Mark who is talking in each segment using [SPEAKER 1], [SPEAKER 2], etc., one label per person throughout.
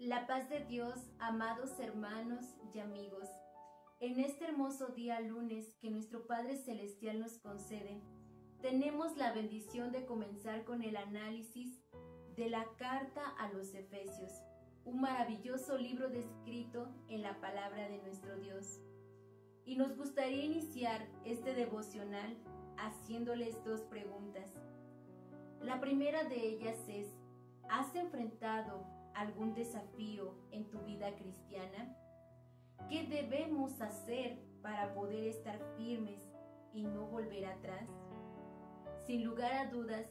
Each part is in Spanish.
[SPEAKER 1] La paz de Dios, amados hermanos y amigos. En este hermoso día lunes que nuestro Padre Celestial nos concede, tenemos la bendición de comenzar con el análisis de la carta a los Efesios, un maravilloso libro descrito en la palabra de nuestro Dios. Y nos gustaría iniciar este devocional haciéndoles dos preguntas. La primera de ellas es: ¿has enfrentado algún desafío en tu vida cristiana? ¿Qué debemos hacer para poder estar firmes y no volver atrás? Sin lugar a dudas,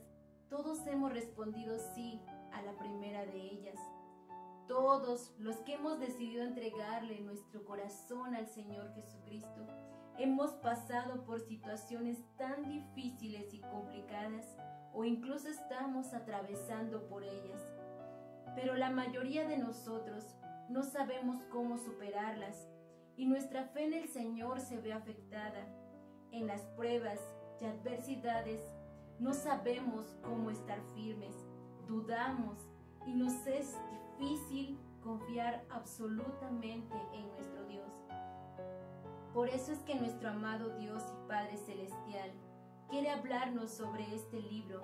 [SPEAKER 1] todos hemos respondido sí a la primera de ellas. Todos los que hemos decidido entregarle nuestro corazón al Señor Jesucristo, hemos pasado por situaciones tan difíciles y complicadas, o incluso estamos atravesando por ellas. Pero la mayoría de nosotros no sabemos cómo superarlas, y nuestra fe en el Señor se ve afectada. En las pruebas y adversidades no sabemos cómo estar firmes, dudamos y nos es difícil confiar absolutamente en nuestro Dios. Por eso es que nuestro amado Dios y Padre Celestial quiere hablarnos sobre este libro.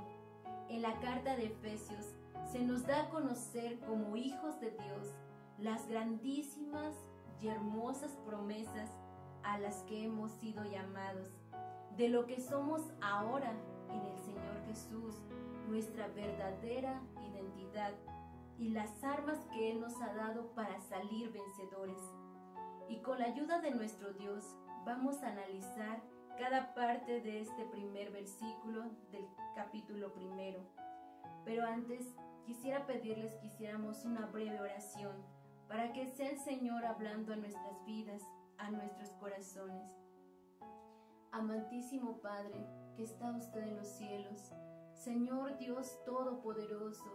[SPEAKER 1] En la carta de Efesios se nos da a conocer como hijos de Dios las grandísimas y hermosas promesas a las que hemos sido llamados, de lo que somos ahora en el Señor Jesús, nuestra verdadera identidad y las armas que Él nos ha dado para salir vencedores. Y con la ayuda de nuestro Dios vamos a analizar cada parte de este primer versículo del capítulo primero. Pero antes quisiera pedirles que hiciéramos una breve oración para que sea el Señor hablando a nuestras vidas, a nuestros corazones. Amantísimo Padre, que está usted en los cielos, Señor Dios Todopoderoso,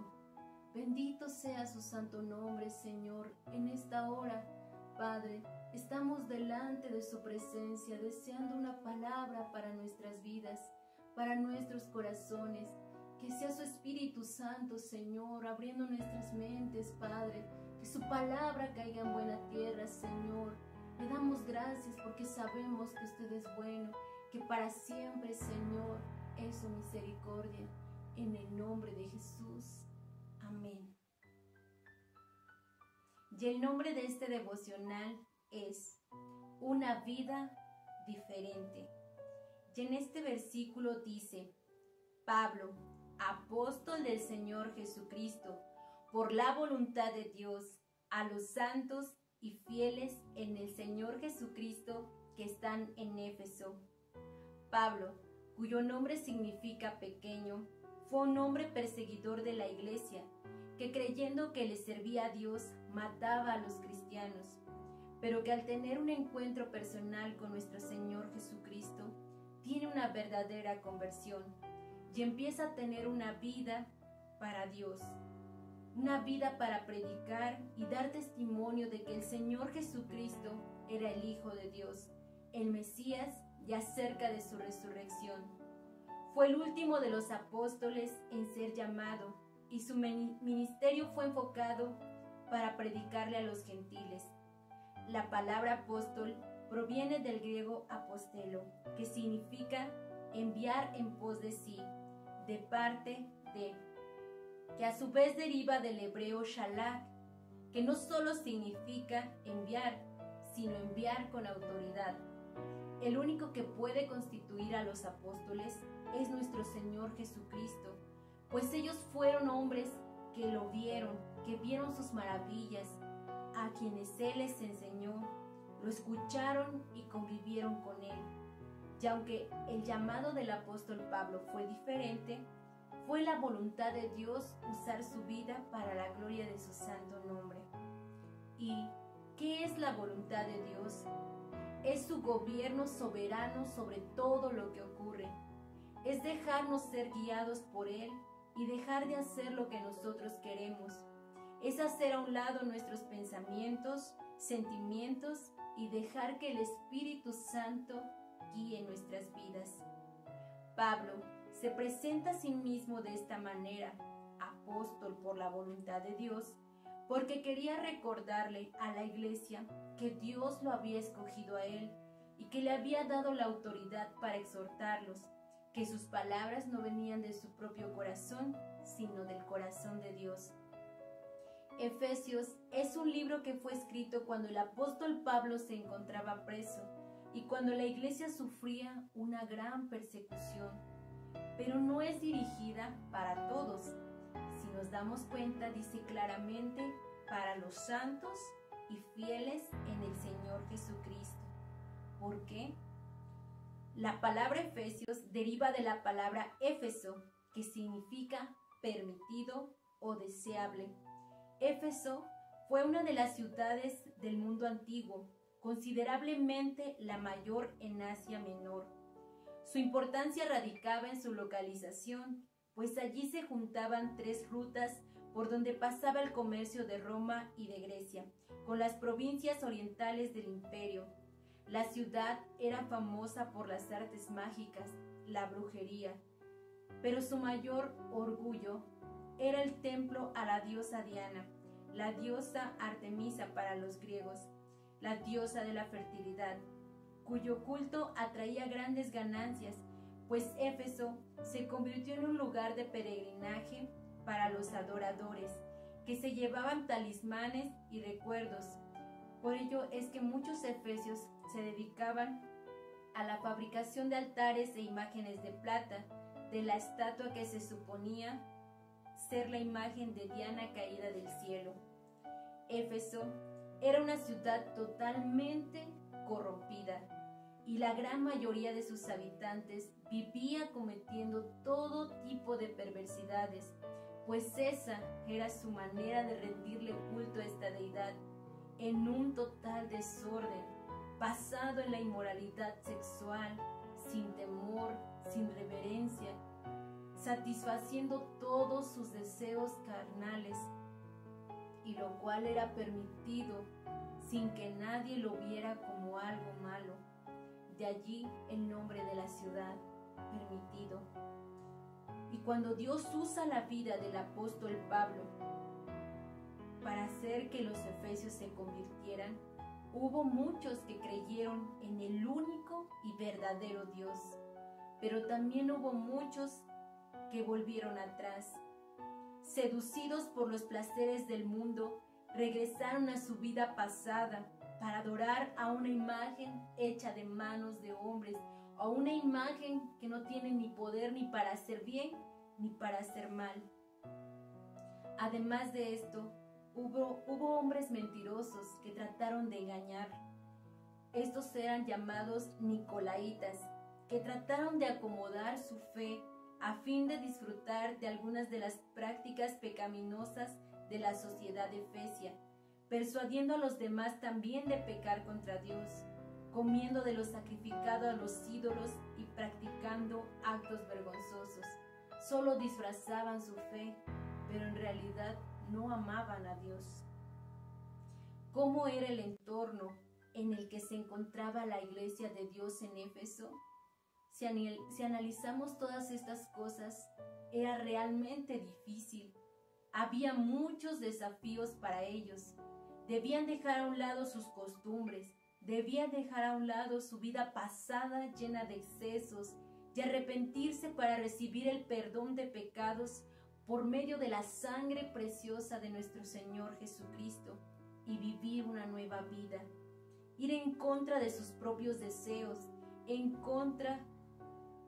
[SPEAKER 1] bendito sea su santo nombre, Señor, en esta hora. Padre, estamos delante de su presencia, deseando una palabra para nuestras vidas, para nuestros corazones. Que sea su Espíritu Santo, Señor, abriendo nuestras mentes, Padre. Que su palabra caiga en buena tierra, Señor. Le damos gracias porque sabemos que usted es bueno, que para siempre, Señor, es su misericordia. En el nombre de Jesús. Amén. Y el nombre de este devocional es Una vida diferente. Y en este versículo dice: Pablo, apóstol del Señor Jesucristo, por la voluntad de Dios, a los santos y fieles en el Señor Jesucristo que están en Éfeso. Pablo, cuyo nombre significa pequeño, fue un hombre perseguidor de la iglesia, que creyendo que le servía a Dios, mataba a los cristianos, pero que al tener un encuentro personal con nuestro Señor Jesucristo, tiene una verdadera conversión y empieza a tener una vida para Dios, una vida para predicar y dar testimonio de que el Señor Jesucristo era el Hijo de Dios, el Mesías, y acerca de su resurrección. Fue el último de los apóstoles en ser llamado, y su ministerio fue enfocado para predicarle a los gentiles. La palabra apóstol proviene del griego apostelo, que significa enviar en pos de sí, de parte de, que a su vez deriva del hebreo shalach, que no solo significa enviar, sino enviar con autoridad. El único que puede constituir a los apóstoles es nuestro Señor Jesucristo, pues ellos fueron hombres que lo vieron, que vieron sus maravillas, a quienes Él les enseñó, lo escucharon y convivieron con Él. Y aunque el llamado del apóstol Pablo fue diferente, fue la voluntad de Dios usar su vida para la gloria de su santo nombre. ¿Y qué es la voluntad de Dios? Es su gobierno soberano sobre todo lo que ocurre. Es dejarnos ser guiados por Él y dejar de hacer lo que nosotros queremos. Es hacer a un lado nuestros pensamientos, sentimientos y dejar que el Espíritu Santo guíe nuestras vidas. Pablo se presenta a sí mismo de esta manera: apóstol por la voluntad de Dios, porque quería recordarle a la iglesia que Dios lo había escogido a él y que le había dado la autoridad para exhortarlos, que sus palabras no venían de su propio corazón, sino del corazón de Dios. Efesios es un libro que fue escrito cuando el apóstol Pablo se encontraba preso y cuando la iglesia sufría una gran persecución, pero no es dirigida para todos. Si nos damos cuenta, dice claramente para los santos y fieles en el Señor Jesucristo. ¿Por qué? La palabra Efesios deriva de la palabra Éfeso, que significa permitido o deseable. Éfeso fue una de las ciudades del mundo antiguo, considerablemente la mayor en Asia Menor. Su importancia radicaba en su localización, pues allí se juntaban 3 rutas por donde pasaba el comercio de Roma y de Grecia, con las provincias orientales del imperio. La ciudad era famosa por las artes mágicas, la brujería, pero su mayor orgullo era el templo a la diosa Diana, la diosa Artemisa para los griegos, la diosa de la fertilidad, cuyo culto atraía grandes ganancias, pues Éfeso se convirtió en un lugar de peregrinaje para los adoradores, que se llevaban talismanes y recuerdos. Por ello es que muchos efesios se dedicaban a la fabricación de altares e imágenes de plata, de la estatua que se suponía ser la imagen de Diana caída del cielo. Éfeso era una ciudad totalmente corrompida y la gran mayoría de sus habitantes vivía cometiendo todo tipo de perversidades, pues esa era su manera de rendirle culto a esta deidad, en un total desorden, basado en la inmoralidad sexual, sin temor, sin reverencia, satisfaciendo todos sus deseos carnales, y lo cual era permitido sin que nadie lo viera como algo malo. De allí el nombre de la ciudad, permitido. Y cuando Dios usa la vida del apóstol Pablo para hacer que los efesios se convirtieran, hubo muchos que creyeron en el único y verdadero Dios, pero también hubo muchos que volvieron atrás. Seducidos por los placeres del mundo, regresaron a su vida pasada para adorar a una imagen hecha de manos de hombres, a una imagen que no tiene ni poder ni para hacer bien ni para hacer mal. Además de esto, hubo hombres mentirosos que trataron de engañar. Estos eran llamados nicolaítas, que trataron de acomodar su fe a fin de disfrutar de algunas de las prácticas pecaminosas de la sociedad efesia, persuadiendo a los demás también de pecar contra Dios, comiendo de lo sacrificado a los ídolos y practicando actos vergonzosos. Solo disfrazaban su fe, pero en realidad no amaban a Dios. ¿Cómo era el entorno en el que se encontraba la iglesia de Dios en Éfeso? Si analizamos todas estas cosas, era realmente difícil. Había muchos desafíos para ellos. Debían dejar a un lado sus costumbres, debían dejar a un lado su vida pasada llena de excesos y arrepentirse para recibir el perdón de pecados por medio de la sangre preciosa de nuestro Señor Jesucristo y vivir una nueva vida. Ir en contra de sus propios deseos, en contra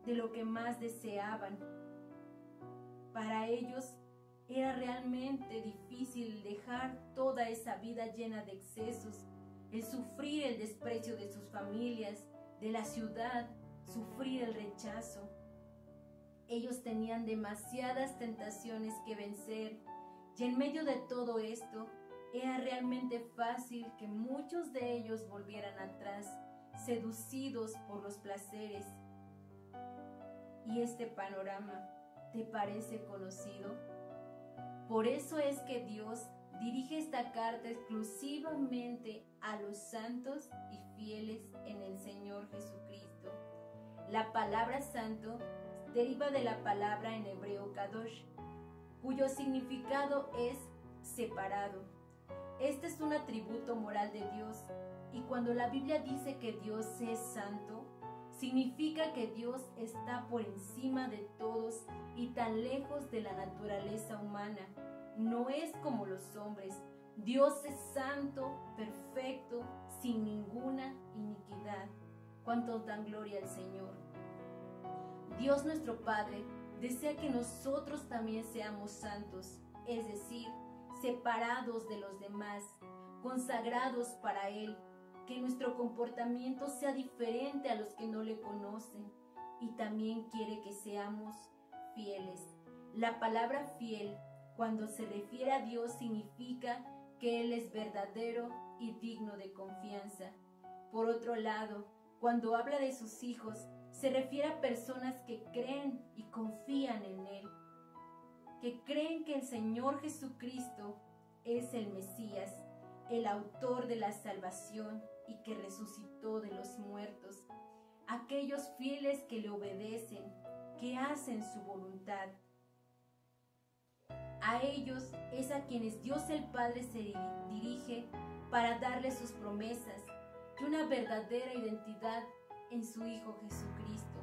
[SPEAKER 1] de lo que más deseaban. Para ellos era realmente difícil dejar toda esa vida llena de excesos, el sufrir el desprecio de sus familias, de la ciudad, sufrir el rechazo. Ellos tenían demasiadas tentaciones que vencer, y en medio de todo esto, era realmente fácil que muchos de ellos volvieran atrás, seducidos por los placeres. ¿Y este panorama te parece conocido? Por eso es que Dios dirige esta carta exclusivamente a los santos y fieles en el Señor Jesucristo. La palabra santo deriva de la palabra en hebreo kadosh, cuyo significado es separado. Este es un atributo moral de Dios, y cuando la Biblia dice que Dios es santo, significa que Dios está por encima de todos y tan lejos de la naturaleza humana. No es como los hombres. Dios es santo, perfecto, sin ninguna iniquidad. ¿Cuántos dan gloria al Señor? Dios nuestro Padre desea que nosotros también seamos santos, es decir, separados de los demás, consagrados para Él, que nuestro comportamiento sea diferente a los que no le conocen, y también quiere que seamos fieles. La palabra fiel, cuando se refiere a Dios, significa que Él es verdadero y digno de confianza. Por otro lado, cuando habla de sus hijos, se refiere a personas que creen y confían en Él, que creen que el Señor Jesucristo es el Mesías, el autor de la salvación y que resucitó de los muertos. Aquellos fieles que le obedecen, que hacen su voluntad. A ellos es a quienes Dios el Padre se dirige para darles sus promesas y una verdadera identidad en su Hijo Jesucristo.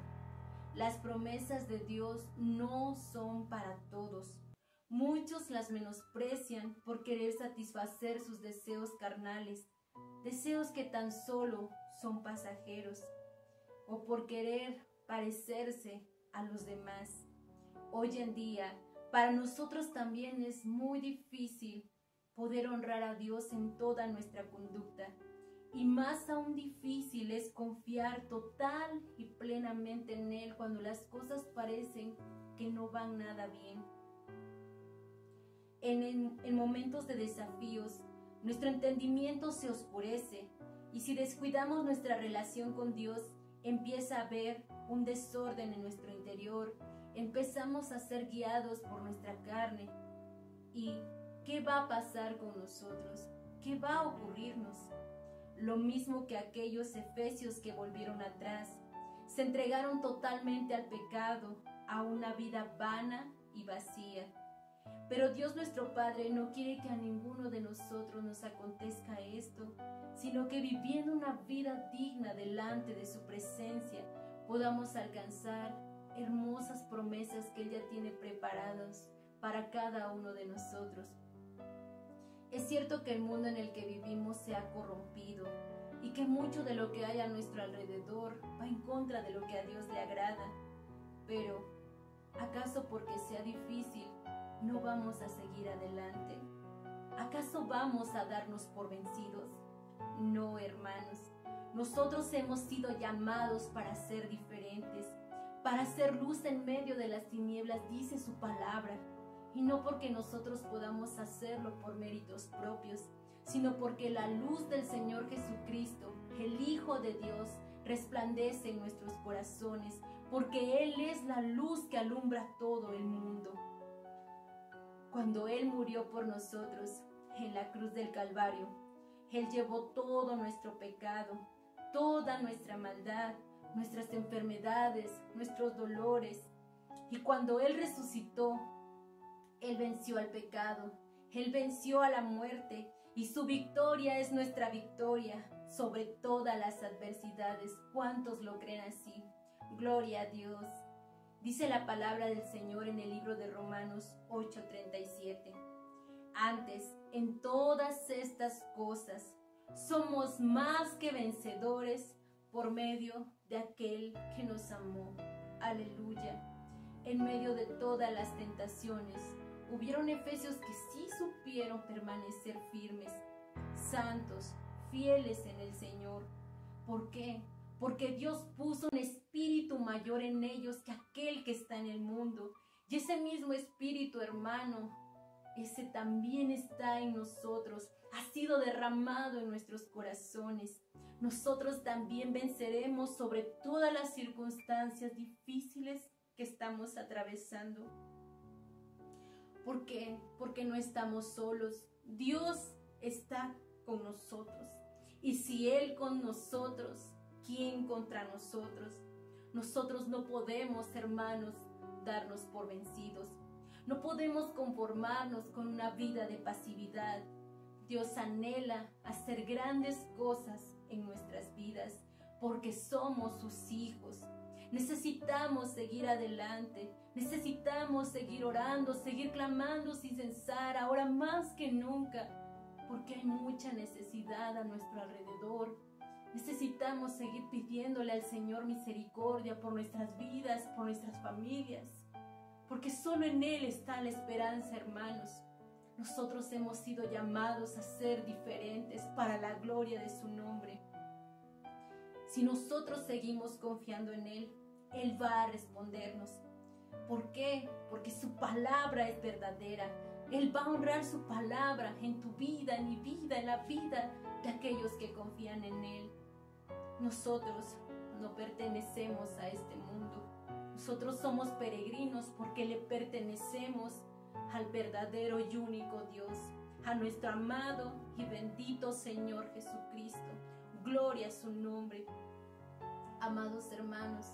[SPEAKER 1] Las promesas de Dios no son para todos. Muchos las menosprecian por querer satisfacer sus deseos carnales, deseos que tan solo son pasajeros, o por querer parecerse a los demás. Hoy en día, para nosotros también es muy difícil poder honrar a Dios en toda nuestra conducta. Y más aún difícil es confiar total y plenamente en Él cuando las cosas parecen que no van nada bien. En momentos de desafíos, nuestro entendimiento se oscurece y si descuidamos nuestra relación con Dios, empieza a haber un desorden en nuestro interior, empezamos a ser guiados por nuestra carne. ¿Y qué va a pasar con nosotros? ¿Qué va a ocurrirnos? Lo mismo que aquellos efesios que volvieron atrás, se entregaron totalmente al pecado, a una vida vana y vacía. Pero Dios nuestro Padre no quiere que a ninguno de nosotros nos acontezca esto, sino que viviendo una vida digna delante de su presencia, podamos alcanzar hermosas promesas que Él ya tiene preparadas para cada uno de nosotros. Es cierto que el mundo en el que vivimos se ha corrompido y que mucho de lo que hay a nuestro alrededor va en contra de lo que a Dios le agrada. Pero, ¿acaso porque sea difícil no vamos a seguir adelante? ¿Acaso vamos a darnos por vencidos? No, hermanos. Nosotros hemos sido llamados para ser diferentes, para ser luz en medio de las tinieblas, dice su palabra. Y no porque nosotros podamos hacerlo por méritos propios, sino porque la luz del Señor Jesucristo, el Hijo de Dios, resplandece en nuestros corazones, porque Él es la luz que alumbra todo el mundo. Cuando Él murió por nosotros en la cruz del Calvario, Él llevó todo nuestro pecado, toda nuestra maldad, nuestras enfermedades, nuestros dolores. Y cuando Él resucitó, Él venció al pecado, Él venció a la muerte, y su victoria es nuestra victoria sobre todas las adversidades. ¿Cuántos lo creen así? Gloria a Dios. Dice la palabra del Señor en el libro de Romanos 8:37. Antes, en todas estas cosas, somos más que vencedores por medio de aquel que nos amó. Aleluya. En medio de todas las tentaciones, hubieron efesios que sí supieron permanecer firmes, santos, fieles en el Señor. ¿Por qué? Porque Dios puso un espíritu mayor en ellos que aquel que está en el mundo. Y ese mismo espíritu, hermano, ese también está en nosotros, ha sido derramado en nuestros corazones. Nosotros también venceremos sobre todas las circunstancias difíciles que estamos atravesando. ¿Por qué? Porque no estamos solos. Dios está con nosotros. Y si Él con nosotros, ¿quién contra nosotros? Nosotros no podemos, hermanos, darnos por vencidos. No podemos conformarnos con una vida de pasividad. Dios anhela hacer grandes cosas en nuestras vidas porque somos sus hijos. Necesitamos seguir adelante, necesitamos seguir orando, seguir clamando sin cesar, ahora más que nunca, porque hay mucha necesidad a nuestro alrededor. Necesitamos seguir pidiéndole al Señor misericordia por nuestras vidas, por nuestras familias, porque solo en Él está la esperanza, hermanos. Nosotros hemos sido llamados a ser diferentes para la gloria de su nombre. Si nosotros seguimos confiando en Él, Él va a respondernos. ¿Por qué? Porque su palabra es verdadera. Él va a honrar su palabra en tu vida, en mi vida, en la vida de aquellos que confían en Él. Nosotros no pertenecemos a este mundo. Nosotros somos peregrinos porque le pertenecemos al verdadero y único Dios, a nuestro amado y bendito Señor Jesucristo. Gloria a su nombre. Amados hermanos,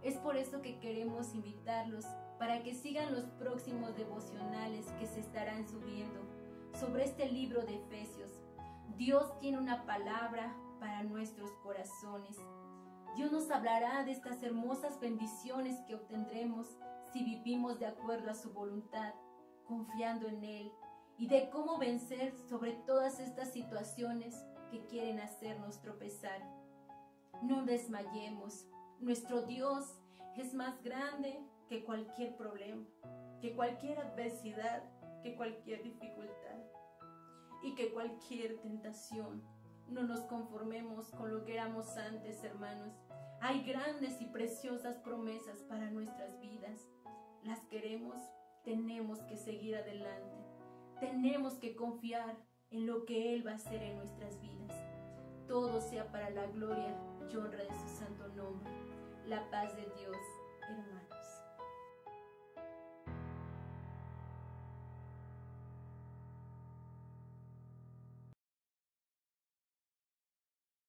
[SPEAKER 1] es por eso que queremos invitarlos para que sigan los próximos devocionales que se estarán subiendo sobre este libro de Efesios. Dios tiene una palabra para nuestros corazones. Dios nos hablará de estas hermosas bendiciones que obtendremos si vivimos de acuerdo a su voluntad, confiando en Él, y de cómo vencer sobre todas estas situaciones que quieren hacernos tropezar. No desmayemos. Nuestro Dios es más grande que cualquier problema, que cualquier adversidad, que cualquier dificultad y que cualquier tentación. No nos conformemos con lo que éramos antes, hermanos. Hay grandes y preciosas promesas para nuestras vidas. Las queremos, tenemos que seguir adelante. Tenemos que confiar en lo que Él va a hacer en nuestras vidas. Todo sea para la gloria y honra de su santo nombre. La paz de Dios, hermanos.